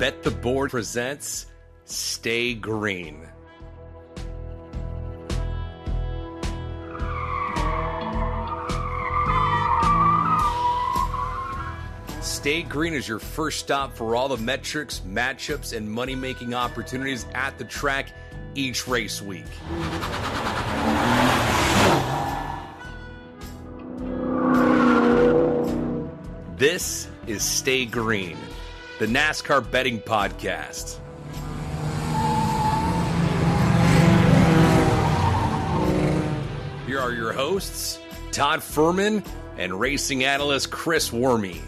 Bet the Board presents Stay Green. Stay Green is your first stop for all the metrics, matchups, and money-making opportunities at the track each race week. This is Stay Green, the NASCAR betting podcast. Here are your hosts, Todd Fuhrman and racing analyst Chris Werme.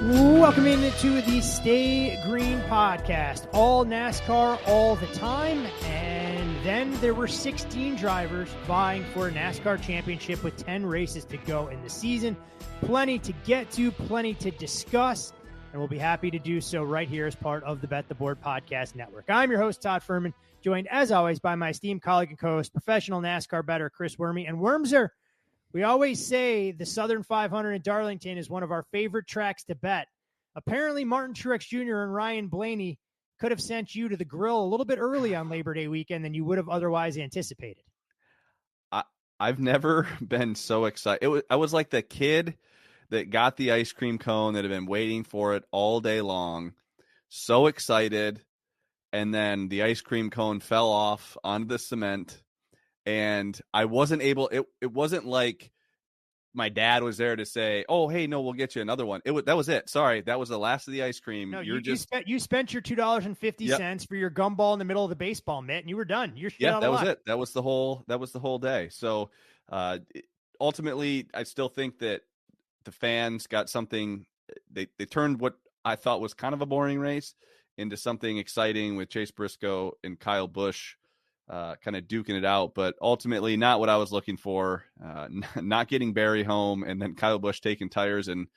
Welcome into the Stay Green podcast. All NASCAR all the time. And then there were 16 drivers vying for a NASCAR championship with 10 races to go in the season. Plenty to get to, plenty to discuss. And we'll be happy to do so right here as part of the Bet the Board podcast network. I'm your host, Todd Fuhrman, joined as always by my esteemed colleague and co-host, professional NASCAR bettor Chris Werme. And Wormser, we always say the Southern 500 in Darlington is one of our favorite tracks to bet. Apparently, Martin Truex Jr. and Ryan Blaney could have sent you to the grill a little bit early on Labor Day weekend than you would have otherwise anticipated. I've never been so excited. I was like the kid that got the ice cream cone that had been waiting for it all day long. So excited. And then the ice cream cone fell off onto the cement. And I wasn't able, it wasn't like my dad was there to say, "Oh, hey, no, we'll get you another one." That was it. Sorry, that was the last of the ice cream. No, you spent your $2.50 for your gumball in the middle of the baseball mitt, and you were done. That was it. That was the whole day. So ultimately, I still think that the fans got something. They turned what I thought was kind of a boring race into something exciting with Chase Briscoe and Kyle Busch kind of duking it out, but ultimately not what I was looking for. Not getting Barry home, and then Kyle Busch taking tires and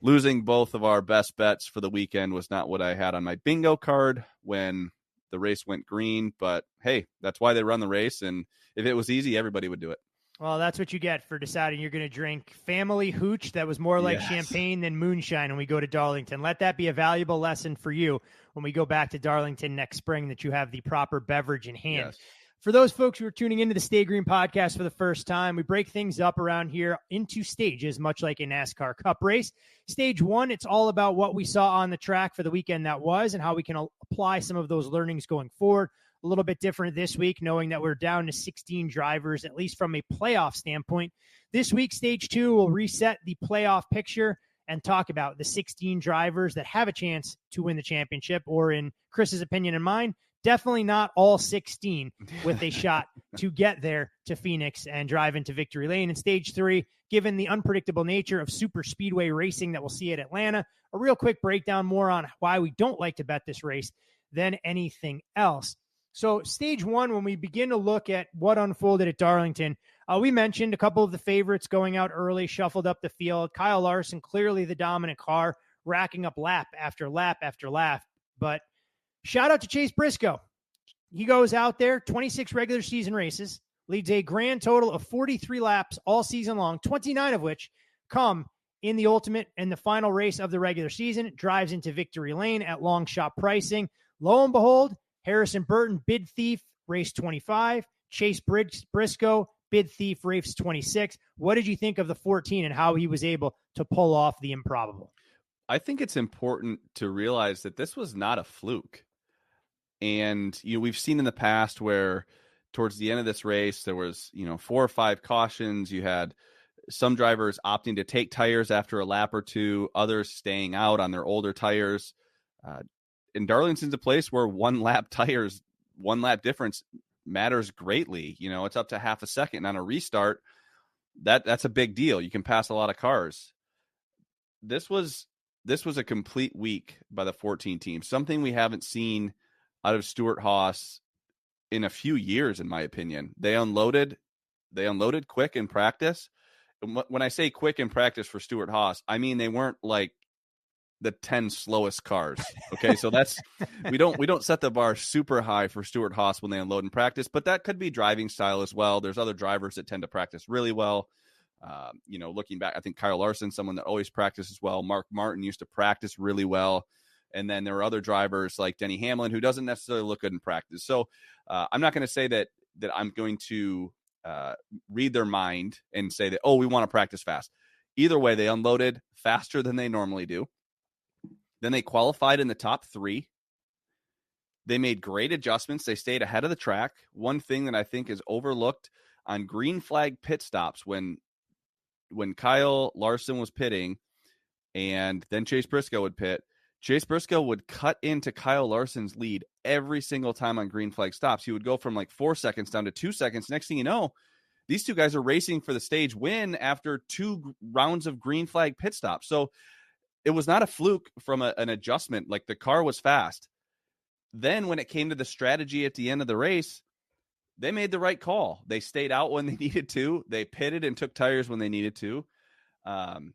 losing both of our best bets for the weekend was not what I had on my bingo card when the race went green. But hey, that's why they run the race, and if it was easy, everybody would do it. Well, that's what you get for deciding you're going to drink family hooch that was more like champagne than moonshine when we go to Darlington. Let that be a valuable lesson for you when we go back to Darlington next spring, that you have the proper beverage in hand. Yes. For those folks who are tuning into the Stay Green podcast for the first time, we break things up around here into stages, much like a NASCAR Cup race. Stage one, it's all about what we saw on the track for the weekend that was and how we can apply some of those learnings going forward. A little bit different this week, knowing that we're down to 16 drivers, at least from a playoff standpoint. This week, stage two will reset the playoff picture and talk about the 16 drivers that have a chance to win the championship, or in Chris's opinion and mine, definitely not all 16 with a shot to get there to Phoenix and drive into victory lane. In stage three, given the unpredictable nature of super speedway racing that we'll see at Atlanta, a real quick breakdown more on why we don't like to bet this race than anything else. So stage one, when we begin to look at what unfolded at Darlington, we mentioned a couple of the favorites going out early, shuffled up the field. Kyle Larson, clearly the dominant car, racking up lap after lap after lap. But shout out to Chase Briscoe. He goes out there, 26 regular season races, leads a grand total of 43 laps all season long, 29 of which come in the ultimate and the final race of the regular season, drives into victory lane at long shot pricing. Lo and behold, Harrison Burton, bid thief, race 25. Chase Briscoe, bid thief, race 26. What did you think of the 14 and how he was able to pull off the improbable? I think it's important to realize that this was not a fluke. And, we've seen in the past where towards the end of this race, there was, 4 or 5 cautions. You had some drivers opting to take tires after a lap or two, others staying out on their older tires. And Darlington's a place where one lap difference matters greatly. It's up to half a second on a restart. That's a big deal. You can pass a lot of cars. This was a complete week by the 14 team, something we haven't seen out of Stewart-Haas in a few years, in my opinion. They unloaded quick in practice. When I say quick in practice for Stewart-Haas, I mean they weren't like the 10 slowest cars. Okay. So we don't set the bar super high for Stewart-Haas when they unload in practice, but that could be driving style as well. There's other drivers that tend to practice really well. Looking back, I think Kyle Larson, someone that always practices well. Mark Martin used to practice really well. And then there are other drivers like Denny Hamlin, who doesn't necessarily look good in practice. So I'm not going to say that I'm going to read their mind and say that, we want to practice fast. Either way, they unloaded faster than they normally do. Then they qualified in the top 3. They made great adjustments. They stayed ahead of the track. One thing that I think is overlooked on green flag pit stops, when Kyle Larson was pitting and then Chase Briscoe would pit, Chase Briscoe would cut into Kyle Larson's lead every single time on green flag stops. He would go from like 4 seconds down to 2 seconds. Next thing you know, these two guys are racing for the stage win after 2 rounds of green flag pit stops. So it was not a fluke from an adjustment. Like, the car was fast. Then when it came to the strategy at the end of the race, they made the right call. They stayed out when they needed to. They pitted and took tires when they needed to. And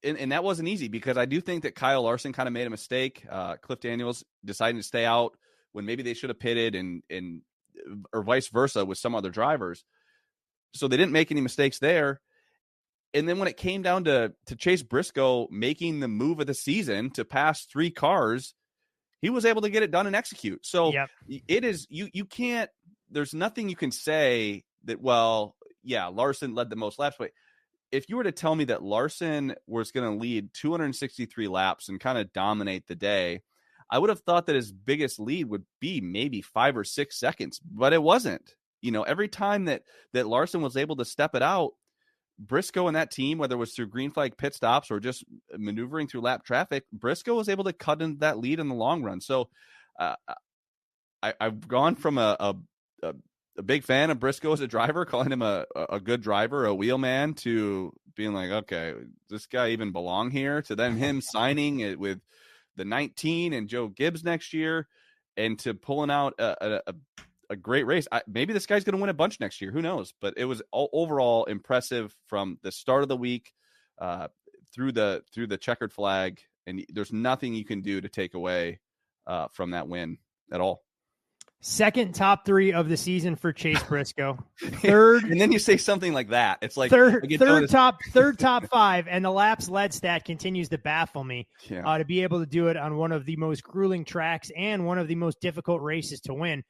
that wasn't easy, because I do think that Kyle Larson kind of made a mistake. Cliff Daniels deciding to stay out when maybe they should have pitted, or vice versa with some other drivers. So they didn't make any mistakes there. And then when it came down to Chase Briscoe making the move of the season to pass 3 cars, he was able to get it done and execute. So It is, you can't, there's nothing you can say that, Larson led the most laps. But if you were to tell me that Larson was going to lead 263 laps and kind of dominate the day, I would have thought that his biggest lead would be maybe 5 or 6 seconds, but it wasn't. Every time that Larson was able to step it out, Briscoe and that team, whether it was through green flag pit stops or just maneuvering through lap traffic, Briscoe was able to cut into that lead in the long run. So I've gone from a big fan of Briscoe as a driver, calling him a good driver, a wheelman, to being like, okay, this guy even belong here, to then him signing it with the 19 and Joe Gibbs next year, and to pulling out a great race. Maybe this guy's going to win a bunch next year. Who knows? But it was overall impressive from the start of the week through the checkered flag. And there's nothing you can do to take away from that win at all. Second top 3 of the season for Chase Briscoe. Third, and then you say something like that. It's like third top 5, and the laps led stat continues to baffle me. To be able to do it on one of the most grueling tracks and one of the most difficult races to win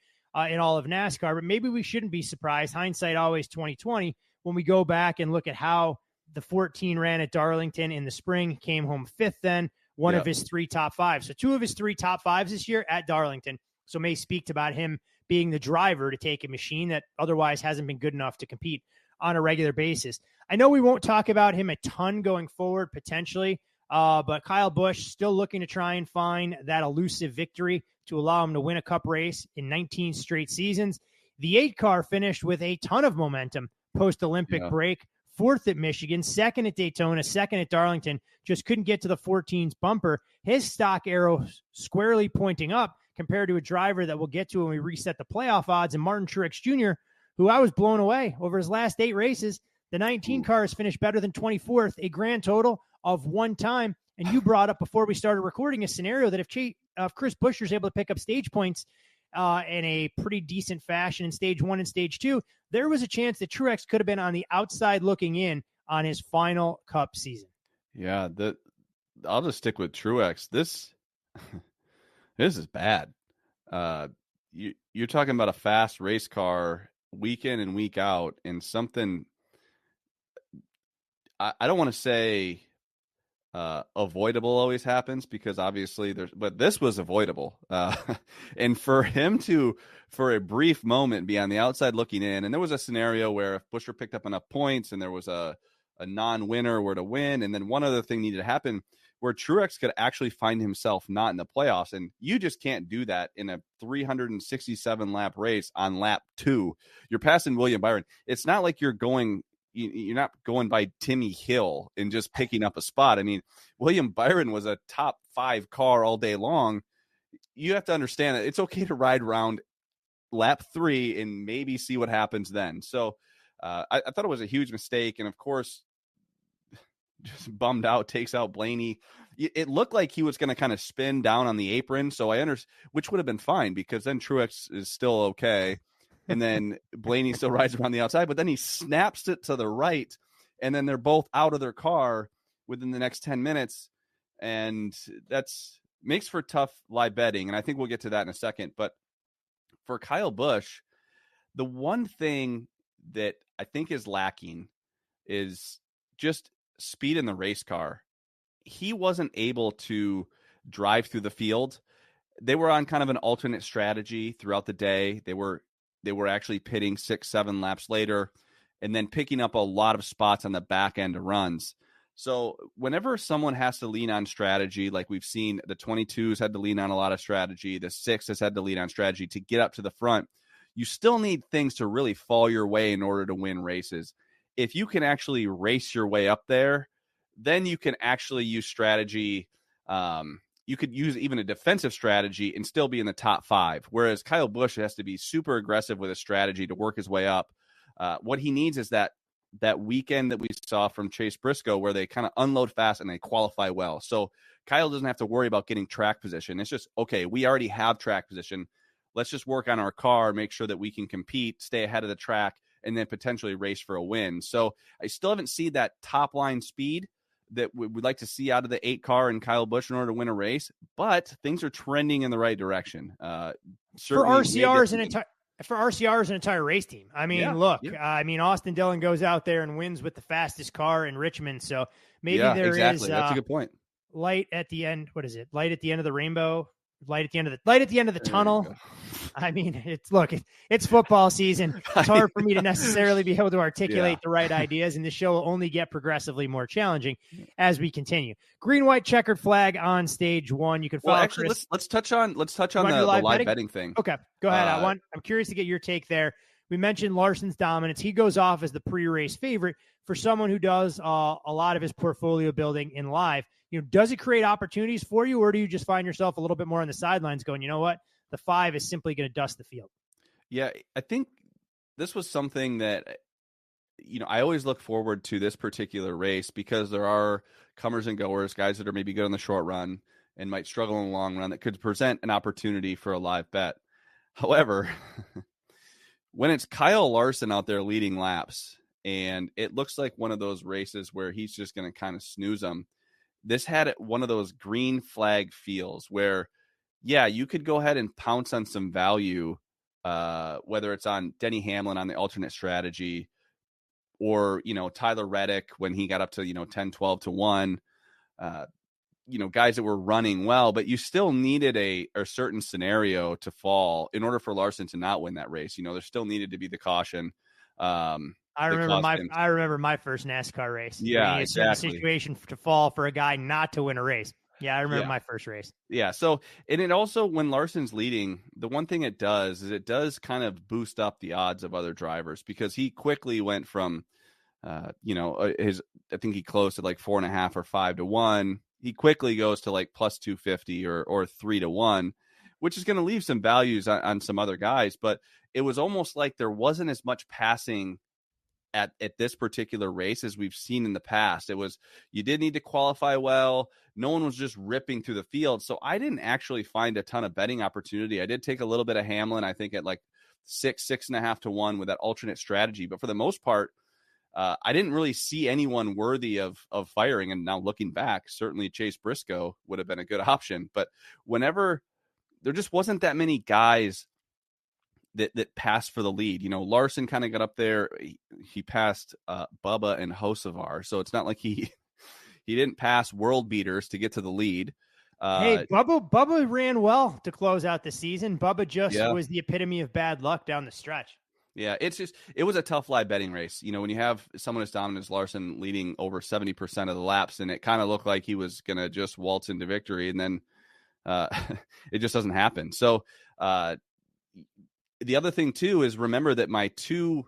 in all of NASCAR. But maybe we shouldn't be surprised. Hindsight always 2020. When we go back and look at how the 14 ran at Darlington in the spring, came home 5th. Then one of his 3 top 5s. So 2 of his 3 top 5s this year at Darlington. So may speak about him being the driver to take a machine that otherwise hasn't been good enough to compete on a regular basis. I know we won't talk about him a ton going forward, potentially, but Kyle Busch still looking to try and find that elusive victory to allow him to win a cup race in 19 straight seasons. The 8 car finished with a ton of momentum post-Olympic break. 4th at Michigan, 2nd at Daytona, 2nd at Darlington, just couldn't get to the 14's bumper. His stock arrow squarely pointing up compared to a driver that we'll get to when we reset the playoff odds, and Martin Truex Jr., who I was blown away over his last 8 races. The 19 cars finished better than 24th, a grand total of 1 time. And you brought up before we started recording a scenario that if Chris Buescher's able to pick up stage points in a pretty decent fashion in stage 1 and stage 2, there was a chance that Truex could have been on the outside looking in on his final cup season. Yeah, I'll just stick with Truex. This is bad. You're talking about a fast race car week in and week out, and something I don't want to say avoidable always happens, because obviously but this was avoidable. And for him for a brief moment be on the outside looking in, and there was a scenario where if Buescher picked up enough points and there was a non-winner were to win, and then one other thing needed to happen where Truex could actually find himself not in the playoffs. And you just can't do that in a 367 lap race on lap 2. You're passing William Byron. It's not like you're not going by Timmy Hill and just picking up a spot. I mean, William Byron was a top 5 car all day long. You have to understand that it's okay to ride around lap 3 and maybe see what happens then. So I thought it was a huge mistake. And of course, just bummed out, takes out Blaney. It looked like he was going to kind of spin down on the apron. So I understand, which would have been fine, because then Truex is still okay. And then Blaney still rides around the outside, but then he snaps it to the right. and then they're both out of their car within the next 10 minutes. And that's makes for tough live betting. And I think we'll get to that in a second. But for Kyle Busch, the one thing that I think is lacking is just speed in the race car. He wasn't able to drive through the field. They were on kind of an alternate strategy throughout the day. They were actually pitting 6-7 laps later and then picking up a lot of spots on the back end of runs. So whenever someone has to lean on strategy, like we've seen, the 22s had to lean on a lot of strategy, the 6 has had to lean on strategy to get up to the front, you still need things to really fall your way in order to win races. If you can actually race your way up there, then you can actually use strategy. You could use even a defensive strategy and still be in the top 5. Whereas Kyle Busch has to be super aggressive with a strategy to work his way up. What he needs is that weekend that we saw from Chase Briscoe where they kind of unload fast and they qualify well. So Kyle doesn't have to worry about getting track position. It's just, okay, we already have track position. Let's just work on our car, make sure that we can compete, stay ahead of the track, and then potentially race for a win. So I still haven't seen that top line speed that we'd like to see out of the 8 car and Kyle Busch in order to win a race, but things are trending in the right direction. For RCR's an entire race team. I mean, I mean, Austin Dillon goes out there and wins with the fastest car in Richmond. So maybe is that's a good point. Light at the end. What is it? Light at the end of the rainbow. Light at the end of the tunnel. I mean, it's football season. It's hard for me to necessarily be able to articulate the right ideas, and the show will only get progressively more challenging as we continue. Green, white, checkered flag on stage 1. You can follow. Well, actually, Chris. let's touch on the live betting thing. Okay, go ahead. I'm curious to get your take there. We mentioned Larson's dominance. He goes off as the pre-race favorite for someone who does a lot of his portfolio building in live. Does it create opportunities for you, or do you just find yourself a little bit more on the sidelines going, you know what, the 5 is simply going to dust the field? Yeah, I think this was something that, I always look forward to this particular race because there are comers and goers, guys that are maybe good on the short run and might struggle in the long run that could present an opportunity for a live bet. However, when it's Kyle Larson out there leading laps and it looks like one of those races where he's just going to kind of snooze them, this had one of those green flag feels where, you could go ahead and pounce on some value, whether it's on Denny Hamlin on the alternate strategy or, Tyler Reddick when he got up to, 10, 12 to 1, guys that were running well, but you still needed a certain scenario to fall in order for Larson to not win that race. There still needed to be the caution. I remember my first NASCAR race. Yeah, exactly. A situation to fall for a guy not to win a race. Yeah, I remember my first race. Yeah, so, and it also, when Larson's leading, the one thing it does is it does kind of boost up the odds of other drivers because he quickly went from, I think he closed at like 4.5 or 5 to 1. He quickly goes to like plus 250 or 3 to 1, which is going to leave some values on some other guys. But it was almost like there wasn't as much passing at this particular race as we've seen in the past. It was, you did need to qualify well. No one was just ripping through the field. So I didn't actually find a ton of betting opportunity. I did take a little bit of Hamlin, I think at like 6.5 to 1 with that alternate strategy. But for the most part, I didn't really see anyone worthy of firing. And now looking back, certainly Chase Briscoe would have been a good option. But whenever there just wasn't that many guys that passed for the lead. Larson kind of got up there. He passed Bubba and Hocevar. So it's not like he didn't pass world beaters to get to the lead. Hey, Bubba ran well to close out the season. Bubba just was the epitome of bad luck down the stretch. Yeah, it was a tough live betting race. When you have someone as dominant as Larson leading over 70% of the laps, and it kind of looked like he was going to just waltz into victory, and then it just doesn't happen. So the other thing too is remember that my 2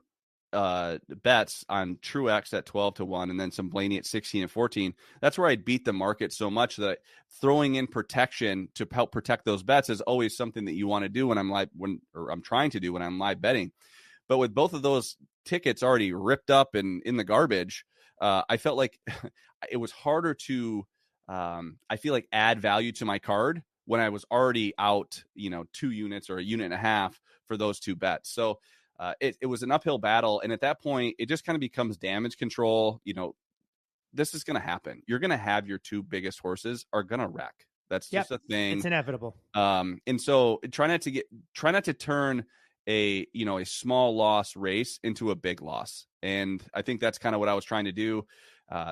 bets on Truex at 12 to 1 and then some Blaney at 16 and 14, that's where I beat the market so much that throwing in protection to help protect those bets is always something that you want to do when I'm trying to do when I'm live betting. But with both of those tickets already ripped up and in the garbage, I felt like it was harder to I feel like add value to my card when I was already out, 2 units or a unit and a half for those 2 bets. So it was an uphill battle. And at that point, it just kind of becomes damage control. This is going to happen. You're going to have your two biggest horses are going to wreck. That's just a thing. It's inevitable. And so try not to turn a small loss race into a big loss. And I think that's kind of what I was trying to do.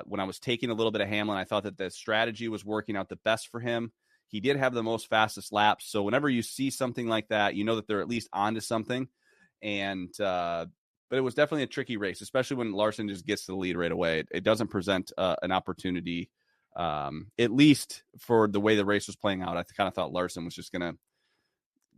When I was taking a little bit of Hamlin, I thought that the strategy was working out the best for him. He did have the most fastest laps. So whenever you see something like that, you know that they're at least onto something. And, but it was definitely a tricky race, especially when Larson just gets to the lead right away. It doesn't present an opportunity, at least for the way the race was playing out. I kind of thought Larson was just going to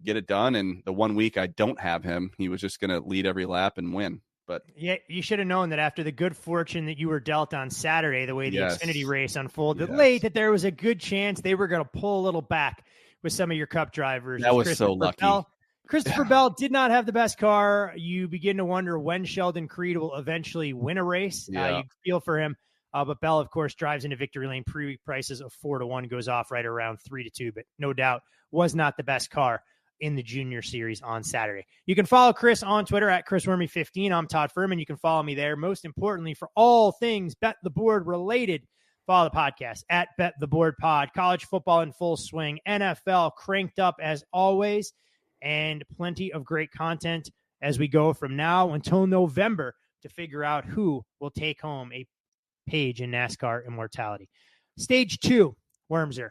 get it done. And the 1 week I don't have him, he was just going to lead every lap and win. But yeah, you should have known that after the good fortune that you were dealt on Saturday, the way the Xfinity race unfolded late, that there was a good chance they were going to pull a little back with some of your Cup drivers. That was so lucky. Christopher Bell did not have the best car. You begin to wonder when Sheldon Creed will eventually win a race. You feel for him. But Bell, of course, drives into victory lane. Pre-week prices of 4-1 goes off right around 3-2, but no doubt was not the best car in the junior series on Saturday. You can follow Chris on Twitter at ChrisWerme15. I'm Todd Fuhrman. You can follow me there. Most importantly, for all things Bet the Board related, follow the podcast at Bet the Board Pod. College football in full swing, NFL cranked up as always, and plenty of great content as we go from now until November to figure out who will take home a page in NASCAR immortality. Stage 2, Wormser.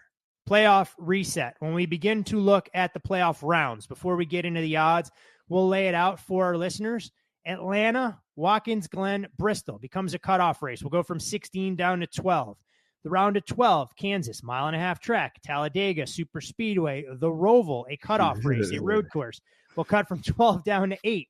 Playoff reset. When we begin to look at the playoff rounds, before we get into the odds, we'll lay it out for our listeners. Atlanta, Watkins Glen, Bristol becomes a cutoff race. We'll go from 16 down to 12. The round of 12, Kansas, 1.5-mile track, Talladega, Super Speedway, the Roval, a cutoff race, a road course. We'll cut from 12 down to 8.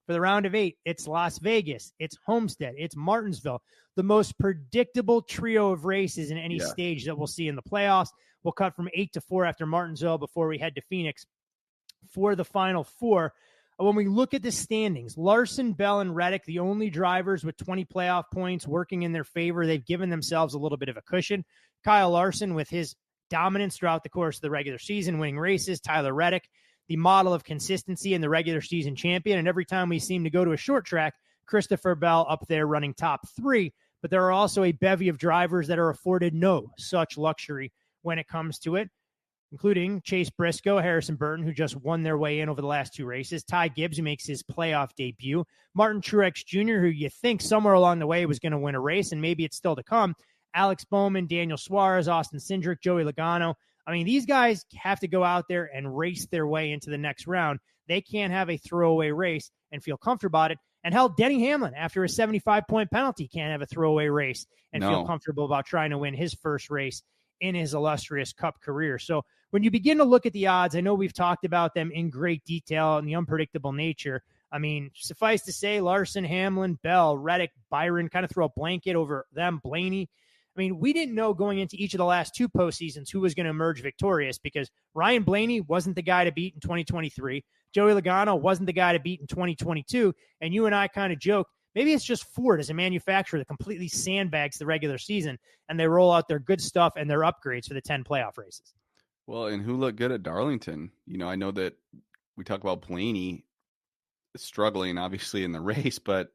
For the round of 8, it's Las Vegas, it's Homestead, it's Martinsville, the most predictable trio of races in any stage that we'll see in the playoffs. We'll cut from 8 to 4 after Martinsville before we head to Phoenix for the final 4. When we look at the standings, Larson, Bell, and Reddick, the only drivers with 20 playoff points working in their favor. They've given themselves a little bit of a cushion. Kyle Larson, with his dominance throughout the course of the regular season, winning races. Tyler Reddick, the model of consistency and the regular season champion. And every time we seem to go to a short track, Christopher Bell up there running top 3. But there are also a bevy of drivers that are afforded no such luxury when it comes to it, including Chase Briscoe, Harrison Burton, who just won their way in over the last 2 races, Ty Gibbs, who makes his playoff debut, Martin Truex Jr., who you think somewhere along the way was going to win a race, and maybe it's still to come, Alex Bowman, Daniel Suarez, Austin Cindric, Joey Logano. I mean, these guys have to go out there and race their way into the next round. They can't have a throwaway race and feel comfortable about it. And hell, Denny Hamlin, after a 75-point penalty, can't have a throwaway race and feel comfortable about trying to win his first race in his illustrious Cup career. So when you begin to look at the odds, I know we've talked about them in great detail and the unpredictable nature. I mean, suffice to say, Larson, Hamlin, Bell, Reddick, Byron, kind of throw a blanket over them, Blaney. I mean, we didn't know going into each of the last 2 postseasons who was going to emerge victorious, because Ryan Blaney wasn't the guy to beat in 2023. Joey Logano wasn't the guy to beat in 2022. And you and I kind of joked, maybe it's just Ford as a manufacturer that completely sandbags the regular season and they roll out their good stuff and their upgrades for the 10 playoff races. Well, and who looked good at Darlington? I know that we talk about Blaney struggling, obviously, in the race, but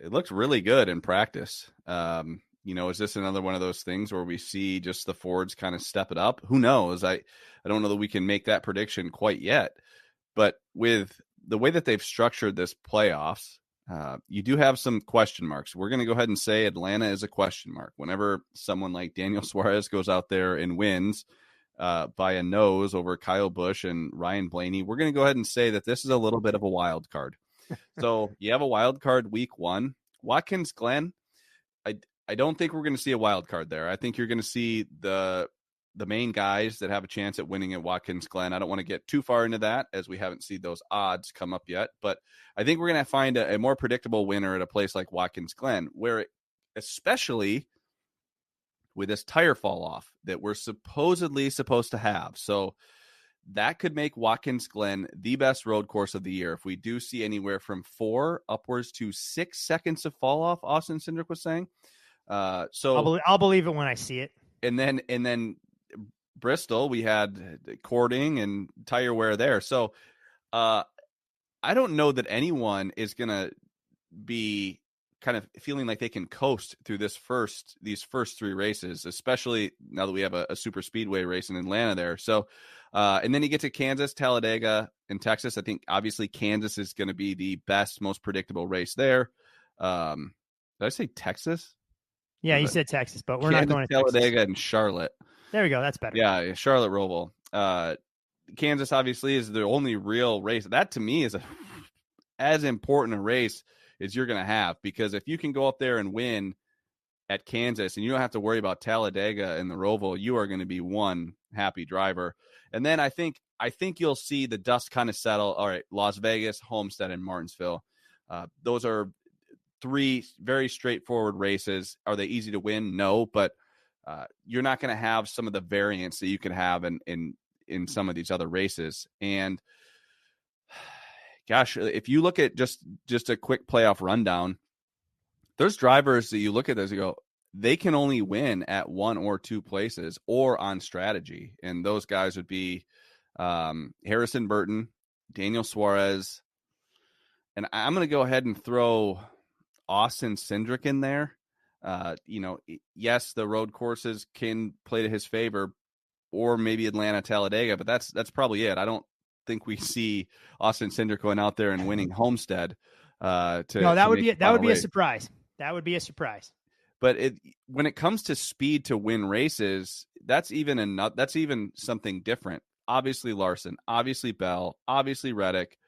it looks really good in practice. Is this another one of those things where we see just the Fords kind of step it up? Who knows? I don't know that we can make that prediction quite yet. But with the way that they've structured this playoffs, you do have some question marks. We're going to go ahead and say Atlanta is a question mark. Whenever someone like Daniel Suarez goes out there and wins by a nose over Kyle Busch and Ryan Blaney, we're going to go ahead and say that this is a little bit of a wild card. So you have a wild card week 1. Watkins Glen, I don't think we're going to see a wild card there. I think you're going to see the main guys that have a chance at winning at Watkins Glen. I don't want to get too far into that as we haven't seen those odds come up yet, but I think we're going to find a more predictable winner at a place like Watkins Glen, where especially with this tire fall off that we're supposedly supposed to have. So that could make Watkins Glen the best road course of the year. If we do see anywhere from 4 upwards to 6 seconds of fall off, Austin Cindric was saying. So I'll believe it when I see it. And then Bristol, we had cording and tire wear there. So I don't know that anyone is going to be kind of feeling like they can coast through these first 3 races, especially now that we have a super speedway race in Atlanta there. So, and then you get to Kansas, Talladega, and Texas. I think obviously Kansas is going to be the best, most predictable race there. Did I say Texas? Yeah, you said Texas, but we're Kansas, not going to Talladega, Texas. and Charlotte. There we go. That's better. Yeah, Charlotte Roval. Kansas obviously is the only real race. That to me is as important a race as you're going to have, because if you can go up there and win at Kansas and you don't have to worry about Talladega and the Roval, you are going to be one happy driver. And then I think you'll see the dust kind of settle. All right, Las Vegas, Homestead, and Martinsville. Those are 3 very straightforward races. Are they easy to win? No, but you're not going to have some of the variance that you could have in some of these other races. And gosh, if you look at just a quick playoff rundown, there's drivers that you look at those and go, they can only win at 1 or 2 places or on strategy. And those guys would be Harrison Burton, Daniel Suarez, and I'm going to go ahead and throw Austin Cindric in there. Yes, the road courses can play to his favor, or maybe Atlanta, Talladega, but that's probably it. I don't think we see Austin Cindric going out there and winning Homestead. That would be a surprise. That would be a surprise. But when it comes to speed to win races, that's even something different. Obviously Larson, obviously Bell, obviously Reddick.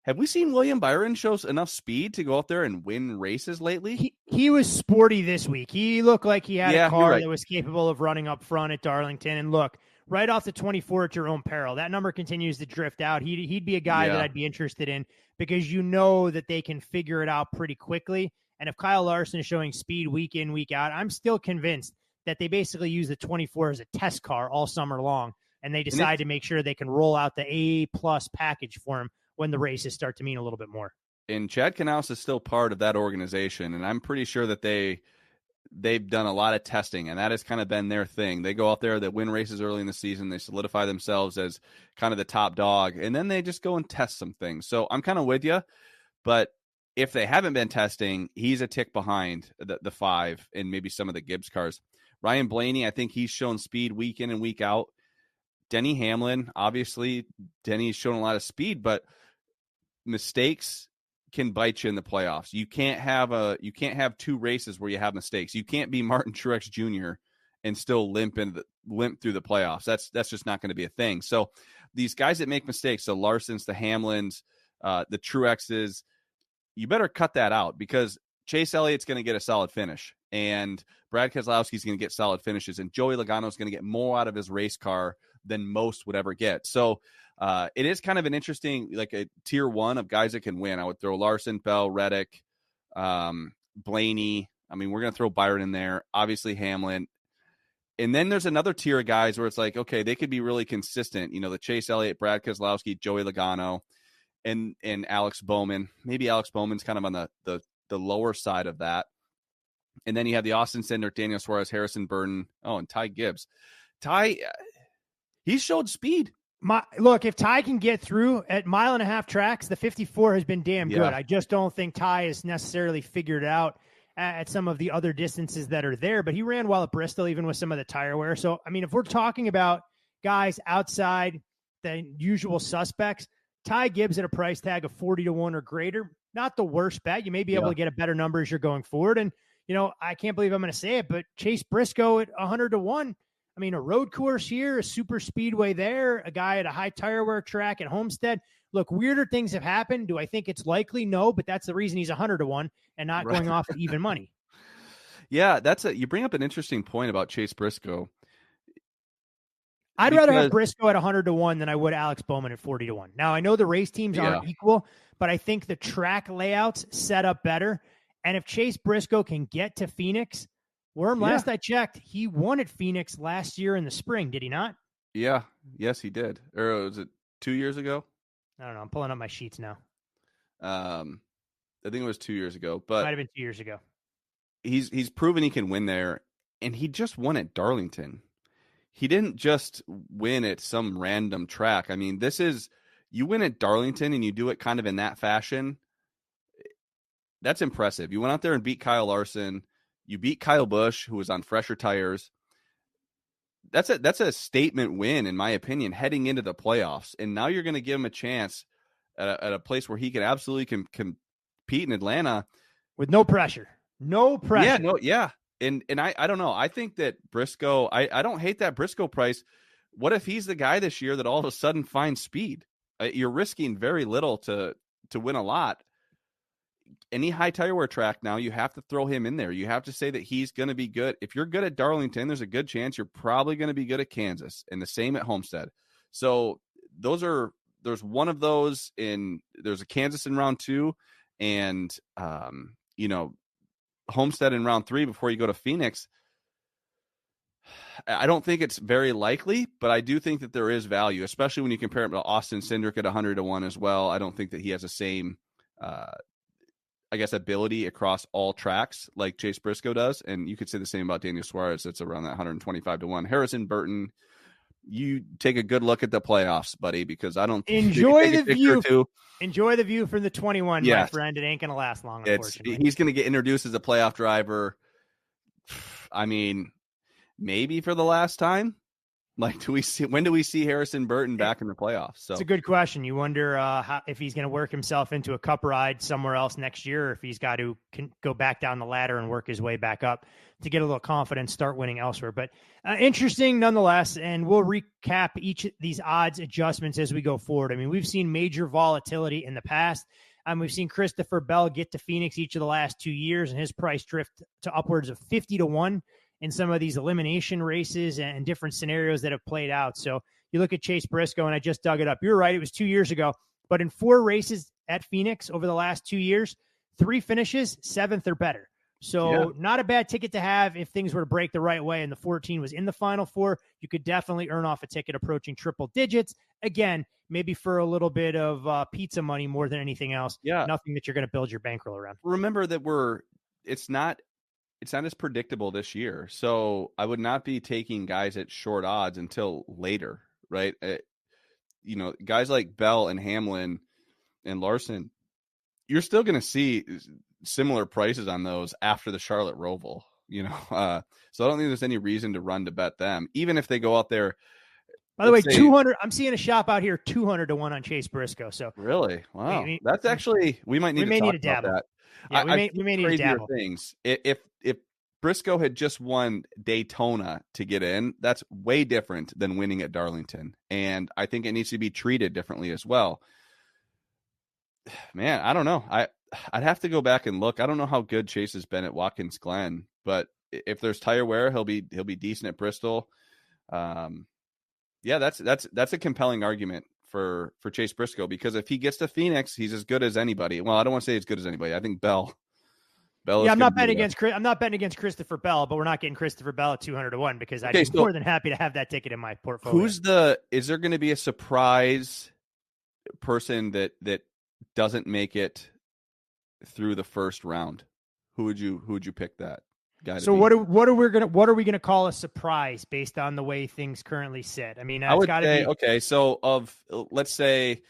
Have we seen William Byron show enough speed to go out there and win races lately? He was sporty this week. He looked like he had a car right. that was capable of running up front at Darlington. And look, right off the 24 at your own peril, that number continues to drift out. He'd be a guy that I'd be interested in, because you know that they can figure it out pretty quickly. And if Kyle Larson is showing speed week in, week out, I'm still convinced that they basically use the 24 as a test car all summer long. And they decide to make sure they can roll out the A+ package for him when the races start to mean a little bit more. And Chad Knaus is still part of that organization, and I'm pretty sure that they've done a lot of testing, and that has kind of been their thing. They go out there, they win races early in the season, they solidify themselves as kind of the top dog, and then they just go and test some things. So I'm kind of with you, but if they haven't been testing, he's a tick behind the 5 and maybe some of the Gibbs cars. Ryan Blaney, I think he's shown speed week in and week out. Denny Hamlin, obviously, Denny's shown a lot of speed, but mistakes can bite you in the playoffs. You can't have 2 races where you have mistakes. You can't be Martin Truex Jr. and still limp through the playoffs. That's just not going to be a thing. So these guys that make mistakes, the Larsons, the Hamlins, the Truexes, you better cut that out, because Chase Elliott's going to get a solid finish, and Brad Keselowski's going to get solid finishes, and Joey Logano's going to get more out of his race car than most would ever get. So it is kind of an interesting, like a tier 1 of guys that can win. I would throw Larson, Bell, Reddick, Blaney. I mean, we're going to throw Byron in there, obviously Hamlin. And then there's another tier of guys where it's like, okay, they could be really consistent. The Chase Elliott, Brad Keselowski, Joey Logano, and Alex Bowman. Maybe Alex Bowman's kind of on the lower side of that. And then you have the Austin Cindric, Daniel Suarez, Harrison Burton. Oh, and Ty Gibbs. Ty, he showed speed. Look, if Ty can get through at 1.5 mile tracks, the 54 has been damn good. I just don't think Ty has necessarily figured it out at some of the other distances that are there, but he ran well at Bristol, even with some of the tire wear. So, I mean, if we're talking about guys outside the usual suspects, Ty Gibbs at a price tag of 40-1 or greater, not the worst bet. You may be able to get a better number as you're going forward. And, I can't believe I'm going to say it, but Chase Briscoe at 100-1. I mean, a road course here, a super speedway there, a guy at a high tire wear track at Homestead. Look, weirder things have happened. Do I think it's likely? No, but that's the reason he's 100-1 and not going off at even money. Yeah, you bring up an interesting point about Chase Briscoe. I'd rather have Briscoe at 100-1 than I would Alex Bowman at 40-1. Now, I know the race teams aren't equal, but I think the track layouts set up better. And if Chase Briscoe can get to Phoenix, last I checked, he won at Phoenix last year in the spring, did he not? Yeah. Yes, he did. Or was it 2 years ago? I don't know. I'm pulling up my sheets now. I think it was 2 years ago, but might have been 2 years ago. He's proven he can win there, and he just won at Darlington. He didn't just win at some random track. I mean, you win at Darlington and you do it kind of in that fashion, that's impressive. You went out there and beat Kyle Larson. You beat Kyle Busch, who was on fresher tires. That's a statement win, in my opinion, heading into the playoffs. And now you're going to give him a chance at a place where he can absolutely compete in Atlanta with no pressure. No pressure. Yeah. And I don't know. I think that Briscoe, I don't hate that Briscoe price. What if he's the guy this year that all of a sudden finds speed? You're risking very little to win a lot. Any high tire wear track now, you have to throw him in there. You have to say that he's going to be good. If you're good at Darlington, there's a good chance you're probably going to be good at Kansas, and the same at Homestead. So there's one of those there's a Kansas in round 2 and, Homestead in round 3 before you go to Phoenix. I don't think it's very likely, but I do think that there is value, especially when you compare him to Austin Cindric at 100-1 as well. I don't think that he has the same, ability across all tracks like Chase Briscoe does. And you could say the same about Daniel Suarez. That's around that 125-1. Harrison Burton, you take a good look at the playoffs, buddy, because I don't enjoy the view. Enjoy the view from the 21, yes. My friend. It ain't going to last long, unfortunately. He's going to get introduced as a playoff driver. I mean, maybe for the last time. Like, when do we see Harrison Burton back in the playoffs? So it's a good question. You wonder if he's going to work himself into a cup ride somewhere else next year, or if he's got to go back down the ladder and work his way back up to get a little confidence, start winning elsewhere. But interesting nonetheless, and we'll recap each of these odds adjustments as we go forward. I mean, we've seen major volatility in the past. We've seen Christopher Bell get to Phoenix each of the last 2 years, and his price drift to upwards of 50-1 in some of these elimination races and different scenarios that have played out. So you look at Chase Briscoe, and I just dug it up. You're right. It was 2 years ago, but in 4 races at Phoenix over the last 2 years, 3 finishes, 7th or better. So Not a bad ticket to have if things were to break the right way and the 14 was in the Final Four. You could definitely earn off a ticket approaching triple digits. Again, maybe for a little bit of pizza money more than anything else. Yeah. Nothing that you're going to build your bankroll around. Remember that it's not as predictable this year. So I would not be taking guys at short odds until later, right? Guys like Bell and Hamlin and Larson, you're still going to see similar prices on those after the Charlotte Roval, so I don't think there's any reason to run to bet them, even if they go out there. By the way, 200. I'm seeing a shop out here, 200-1 on Chase Briscoe. So really, wow, that's actually we might need to talk about that. Yeah, we may need to dabble. Things. If Briscoe had just won Daytona to get in, that's way different than winning at Darlington, and I think it needs to be treated differently as well. Man, I don't know. I'd have to go back and look. I don't know how good Chase has been at Watkins Glen, but if there's tire wear, he'll be decent at Bristol. That's a compelling argument for Chase Briscoe, because if he gets to Phoenix, he's as good as anybody. Well, I don't want to say as good as anybody. I think Bell. Yeah, I'm not betting against Christopher Bell, but we're not getting Christopher Bell at 200-1 because I'd be more than happy to have that ticket in my portfolio. Is there going to be a surprise person that doesn't make it through the first round? Who would you pick that guy? So what are we gonna call a surprise based on the way things currently sit? I mean, I would say okay. So let's say.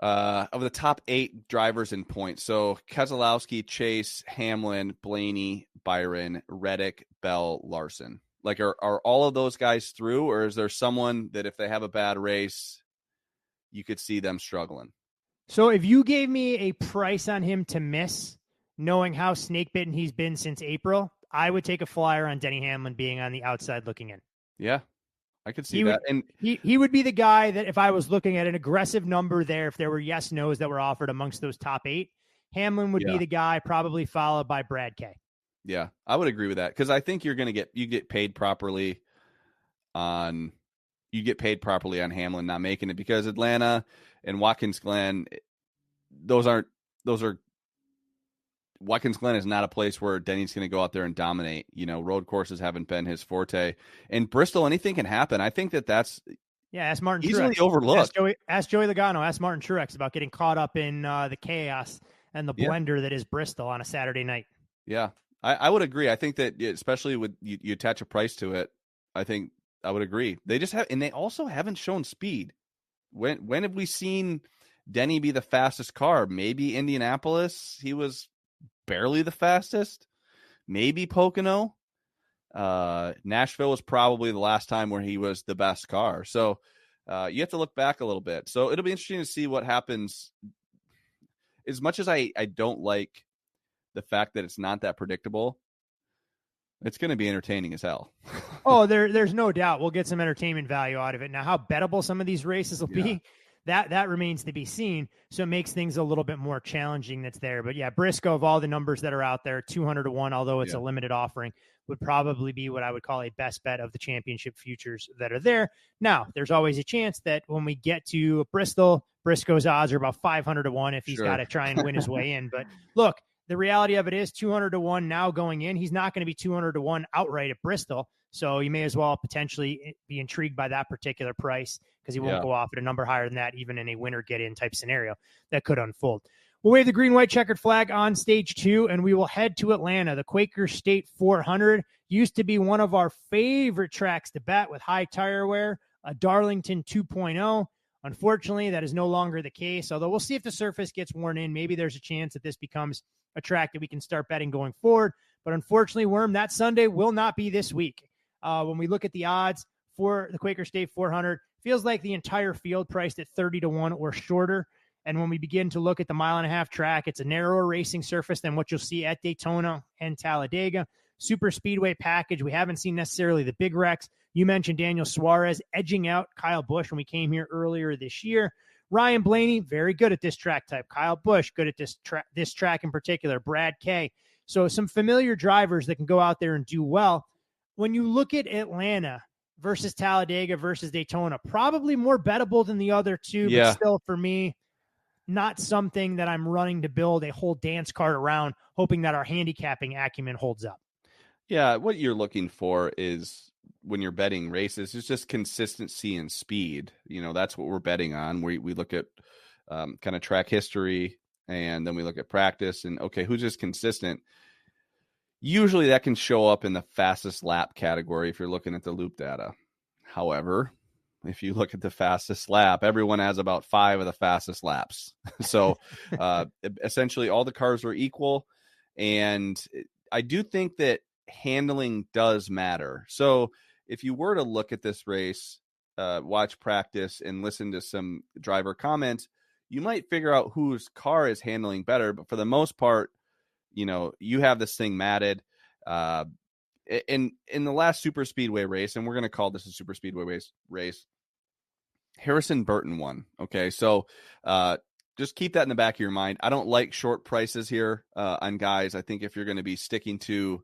Of the top 8 drivers in points, so Keselowski, Chase, Hamlin, Blaney, Byron, Reddick, Bell, Larson. Like, are all of those guys through, or is there someone that if they have a bad race, you could see them struggling? So if you gave me a price on him to miss, knowing how snake bitten he's been since April, I would take a flyer on Denny Hamlin being on the outside looking in. Yeah. I could see that. And he would be the guy that if I was looking at an aggressive number there, if there were yes, no's that were offered amongst those top 8, Hamlin would be the guy, probably followed by Brad K. Yeah, I would agree with that, because I think you get paid properly on Hamlin not making it, because Atlanta and Watkins Glen, Watkins Glen is not a place where Denny's going to go out there and dominate. Road courses haven't been his forte. And Bristol, anything can happen. I think that's ask Martin easily Truex. Overlooked. Ask Joey Logano. Ask Martin Truex about getting caught up in the chaos and the blender that is Bristol on a Saturday night. Yeah, I would agree. I think that especially with you attach a price to it, I think I would agree. They just have, and they also haven't shown speed. when have we seen Denny be the fastest car? Maybe Indianapolis, he was barely the fastest. Maybe Pocono. Nashville was probably the last time where he was the best car. So you have to look back a little bit. So it'll be interesting to see what happens. As much as I don't like the fact that it's not that predictable, it's going to be entertaining as hell. Oh, there's no doubt we'll get some entertainment value out of it. Now, how bettable some of these races will be, that remains to be seen. So it makes things a little bit more challenging that's there. But yeah, Briscoe, of all the numbers that are out there, 200-1, although it's a limited offering, would probably be what I would call a best bet of the championship futures that are there. Now, there's always a chance that when we get to Bristol, Briscoe's odds are about 500-1 if he's got to try and win his way in. But look, the reality of it is 200-1 now going in. He's not going to be 200-1 outright at Bristol. So you may as well potentially be intrigued by that particular price because he won't go off at a number higher than that, even in a winner get in type scenario that could unfold. We'll wave the green, white checkered flag on stage 2, and we will head to Atlanta. The Quaker State 400 used to be one of our favorite tracks to bet with high tire wear, a Darlington 2.0. Unfortunately, that is no longer the case, although we'll see if the surface gets worn in. Maybe there's a chance that this becomes a track that we can start betting going forward. But unfortunately, Worm, that Sunday will not be this week. When we look at the odds for the Quaker State 400, feels like the entire field priced at 30-1 or shorter. And when we begin to look at the mile-and-a-half track, it's a narrower racing surface than what you'll see at Daytona and Talladega. Super Speedway package. We haven't seen necessarily the big wrecks. You mentioned Daniel Suarez edging out Kyle Busch when we came here earlier this year. Ryan Blaney, very good at this track type. Kyle Busch, good at this track in particular. Brad Kay. So some familiar drivers that can go out there and do well. When you look at Atlanta versus Talladega versus Daytona, probably more bettable than the other two, but still for me, not something that I'm running to build a whole dance card around, hoping that our handicapping acumen holds up. Yeah, what you're looking for is when you're betting races, it's just consistency and speed. You know, that's what we're betting on. We look at kind of track history, and then we look at practice, and okay, who's just consistent? Usually that can show up in the fastest lap category if you're looking at the loop data. However, if you look at the fastest lap, everyone has about 5 of the fastest laps. So essentially all the cars are equal. And I do think that handling does matter. So if you were to look at this race, watch practice and listen to some driver comments, you might figure out whose car is handling better. But for the most part, you know, you have this thing matted. In the last super speedway race, and we're going to call this a super speedway race, Harrison Burton won. Okay. So, just keep that in the back of your mind. I don't like short prices here, on guys. I think if you're going to be sticking to,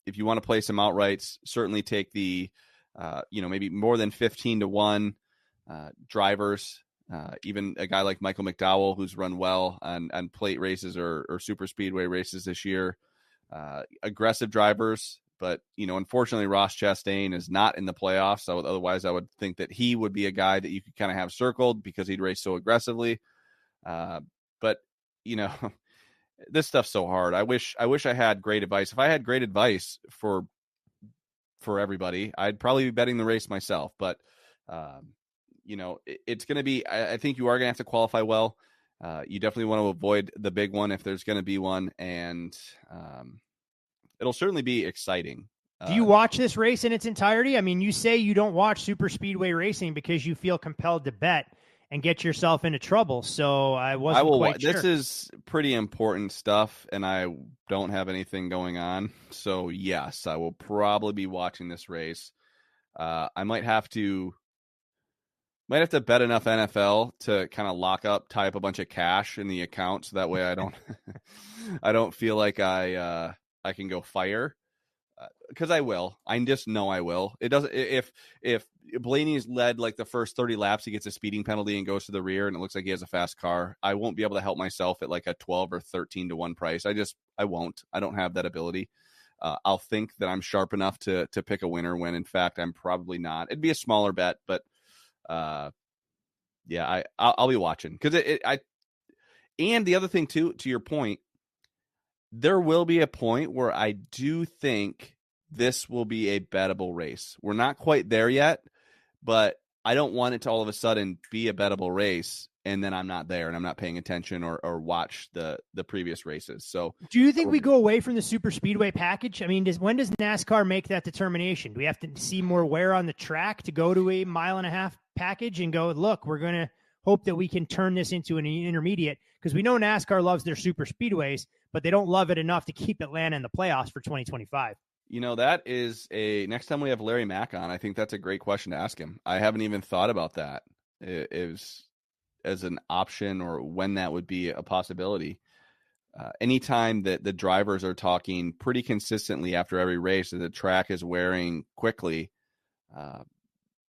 if you want to play some outrights, certainly take the, maybe more than 15-1, drivers, even a guy like Michael McDowell, who's run well on plate races or super speedway races this year. Aggressive drivers, but unfortunately Ross Chastain is not in the playoffs. So otherwise I would think that he would be a guy that you could kind of have circled because he'd race so aggressively. But this stuff's so hard. I wish I had great advice. If I had great advice for everybody, I'd probably be betting the race myself, but it's going to be, I think you are going to have to qualify well. You definitely want to avoid the big one if there's going to be one. And it'll certainly be exciting. Do you watch this race in its entirety? I mean, you say you don't watch super speedway racing because you feel compelled to bet and get yourself into trouble. So I wasn't quite sure. This is pretty important stuff, and I don't have anything going on. So yes, I will probably be watching this race. I might have to bet enough NFL to kind of tie up a bunch of cash in the account, so that way I don't feel like I can go fire, because I will. I just know I will. It doesn't. If Blaney's led like the first 30 laps, he gets a speeding penalty and goes to the rear, and it looks like he has a fast car, I won't be able to help myself at like a 12 or 13-1 price. I won't. I don't have that ability. I'll think that I'm sharp enough to pick a winner when in fact I'm probably not. It'd be a smaller bet, but I'll be watching because and the other thing too, to your point, there will be a point where I do think this will be a bettable race. We're not quite there yet, but I don't want it to all of a sudden be a bettable race and then I'm not there and I'm not paying attention or watch the previous races. So do you think we go away from the super speedway package? I mean, when does NASCAR make that determination? Do we have to see more wear on the track to go to a 1.5 mile package and go, look, we're going to hope that we can turn this into an intermediate? Because we know NASCAR loves their super speedways, but they don't love it enough to keep Atlanta in the playoffs for 2025. That is next time we have Larry Mack on, I think that's a great question to ask him. I haven't even thought about that as an option or when that would be a possibility. Anytime that the drivers are talking pretty consistently after every race that the track is wearing quickly,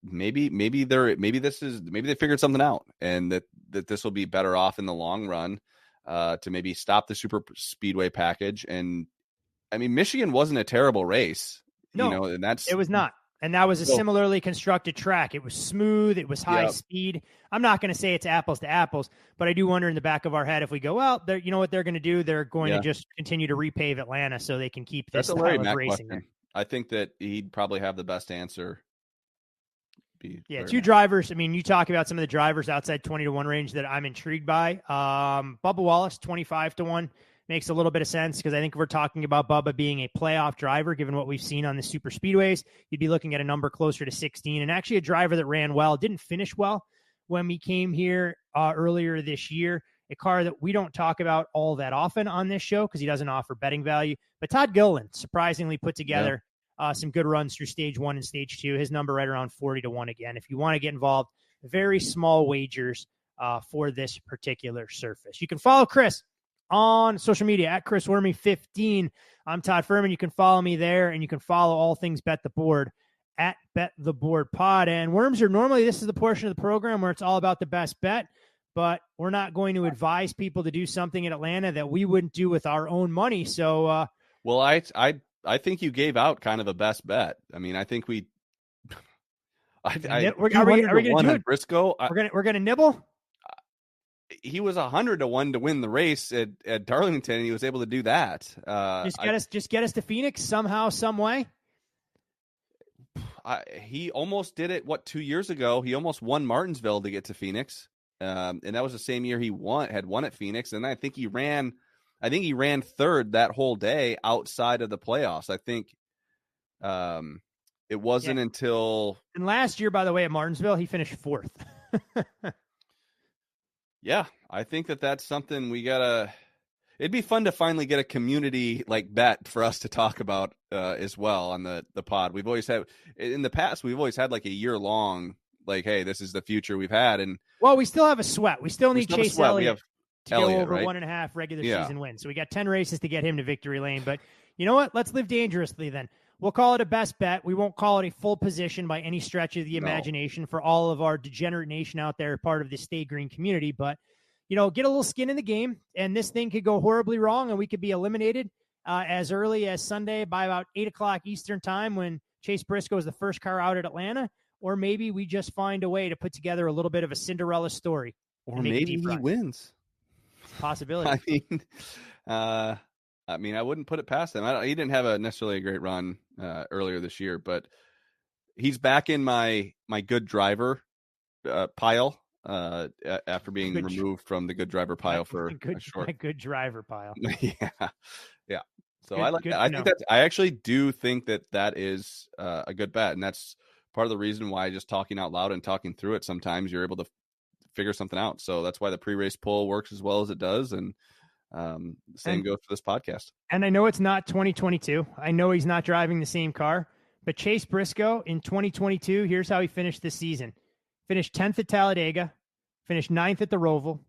maybe they figured something out and that this will be better off in the long run to maybe stop the super speedway package. And I mean, Michigan wasn't a terrible race. No, and it was not. And that was a similarly constructed track. It was smooth. It was high speed. I'm not going to say it's apples to apples, but I do wonder in the back of our head if we go, well, you know what they're going to do? They're going to just continue to repave Atlanta so they can keep this style of racing there. I think that he'd probably have the best answer. Two drivers. I mean, you talk about some of the drivers outside 20-1 range that I'm intrigued by. Bubba Wallace, 25-1. Makes a little bit of sense because I think if we're talking about Bubba being a playoff driver, given what we've seen on the super speedways, you'd be looking at a number closer to 16, and actually a driver that ran well, didn't finish well when we came here earlier this year, a car that we don't talk about all that often on this show because he doesn't offer betting value. But Todd Gilliland surprisingly put together some good runs through stage 1 and stage 2. His number right around 40-1 again. If you want to get involved, very small wagers for this particular surface. You can follow Chris on social media at Chris Werme 15. I'm Todd Fuhrman. You can follow me there, and you can follow all things Bet the Board at Bet the Board Pod. And Wormser, normally this is the portion of the program where it's all about the best bet, but we're not going to advise people to do something in Atlanta that we wouldn't do with our own money. So, well, I think you gave out kind of a best bet. I mean, I think we. Are we going to do it? Briscoe. We're going to nibble. He was 100-1 to win the race at Darlington, and he was able to do that. Just get us to Phoenix somehow, some way. He almost did it. 2 years ago? He almost won Martinsville to get to Phoenix, and that was the same year he had won at Phoenix. And I think he ran third that whole day outside of the playoffs. I think it wasn't until last year, by the way, at Martinsville, he finished fourth. Yeah, I think that's something we gotta. It'd be fun to finally get a community bet for us to talk about as well on the pod. We've always had in the past. We've always had a year long. Hey, this is the future we've had, and we still have a sweat. We still need Chase Elliott to go over right? 1.5 regular season wins. So we got 10 races to get him to victory lane. But you know what? Let's live dangerously then. We'll call it a best bet. We won't call it a full position by any stretch of the imagination for all of our degenerate nation out there, part of the Stay Green community. But, get a little skin in the game, and this thing could go horribly wrong, and we could be eliminated as early as Sunday by about 8 o'clock Eastern time when Chase Briscoe is the first car out at Atlanta. Or maybe we just find a way to put together a little bit of a Cinderella story. Or maybe he wins. It's a possibility. I mean, I wouldn't put it past him. He didn't have necessarily a great run earlier this year, but he's back in my good driver pile after being removed from the good driver pile for a short. My good driver pile. yeah. So I like that. I actually do think that is a good bet, and that's part of the reason why just talking out loud and talking through it, sometimes you're able to figure something out. So that's why the pre-race poll works as well as it does, and same goes for this podcast. And I know it's not 2022. I know he's not driving the same car, but Chase Briscoe in 2022, here's how he finished this season. Finished 10th at Talladega, finished 9th at the Roval,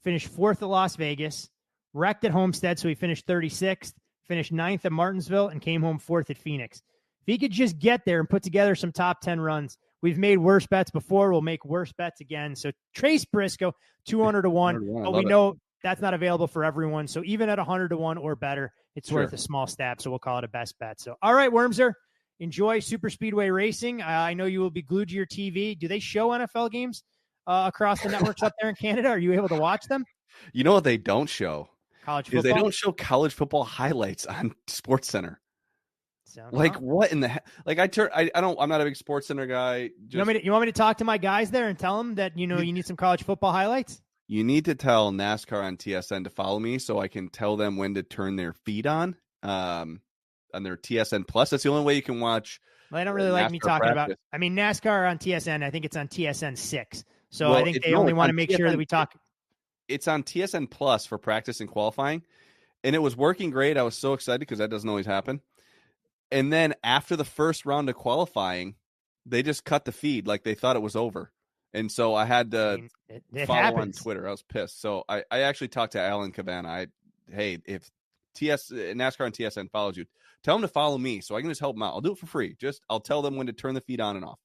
finished 4th at Las Vegas, wrecked at Homestead, so he finished 36th, finished 9th at Martinsville, and came home 4th at Phoenix. If he could just get there and put together some top 10 runs, we've made worse bets before. We'll make worse bets again. So Chase Briscoe, 200-1, but we know that's not available for everyone. So even at 100-1 or better, it's worth a small stab. So we'll call it a best bet. So, all right, Wormser, enjoy super speedway racing. I know you will be glued to your TV. Do they show NFL games across the networks up there in Canada? Are you able to watch them? You know what they don't show? College football. They don't show college football highlights on SportsCenter. So like what in the heck? Like I'm not a big Sports Center guy. You want me to talk to my guys there and tell them that, you need some college football highlights? You need to tell NASCAR on TSN to follow me so I can tell them when to turn their feed on their TSN Plus. That's the only way you can watch. Well, they don't really like me talking about. I mean, NASCAR on TSN. I think it's on TSN 6. So I think they only want to make sure that we talk. It's on TSN Plus for practice and qualifying, and it was working great. I was so excited because that doesn't always happen. And then after the first round of qualifying, they just cut the feed like they thought it was over. And so I had to it follow happens. on Twitter. I was pissed. So I actually talked to Alan Cabana. Hey, if NASCAR and TSN follows you, tell them to follow me so I can just help them out. I'll do it for free. I'll tell them when to turn the feed on and off.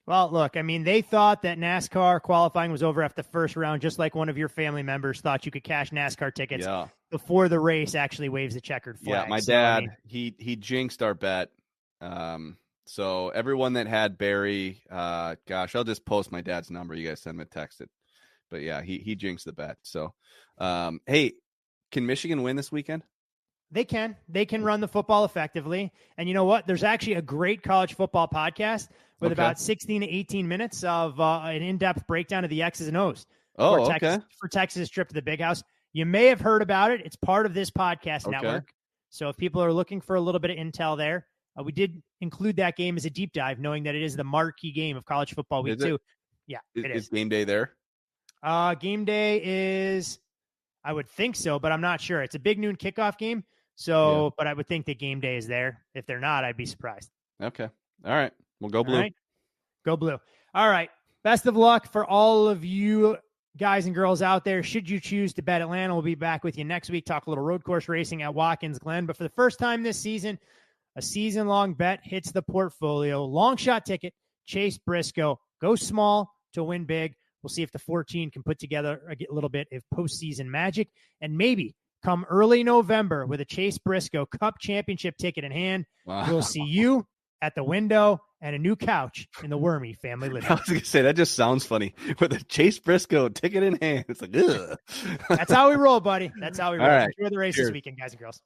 Well, look, I mean, they thought that NASCAR qualifying was over after the first round, just like one of your family members thought you could cash NASCAR tickets before the race actually waves the checkered flag. Yeah, my dad, he jinxed our bet. So everyone that had Barry, gosh, I'll just post my dad's number. You guys send him a text. But yeah, he jinxed the bet. So, hey, can Michigan win this weekend? They can. They can run the football effectively. And you know what? There's actually a great college football podcast with about 16 to 18 minutes of an in-depth breakdown of the X's and O's for Texas' trip to the Big House. You may have heard about it. It's part of this podcast network. So if people are looking for a little bit of intel there, we did include that game as a deep dive, knowing that it is the marquee game of college football week 2. Yeah, it is. Is game day there? Game day is, I would think so, but I'm not sure. It's a big noon kickoff game. So, but I would think that game day is there. If they're not, I'd be surprised. Okay. All right. We'll go blue. All right. Go blue. All right. Best of luck for all of you guys and girls out there. Should you choose to bet Atlanta, we'll be back with you next week. Talk a little road course racing at Watkins Glen. But for the first time this season, a season-long bet hits the portfolio. Long shot ticket, Chase Briscoe. Go small to win big. We'll see if the 14 can put together a little bit of postseason magic. And maybe come early November with a Chase Briscoe Cup Championship ticket in hand. Wow. We'll see you at the window and a new couch in the Werme family living room. I was going to say, that just sounds funny. With a Chase Briscoe ticket in hand. It's like, ugh. That's how we roll, buddy. That's how we roll. All right. Enjoy the race this weekend, guys and girls.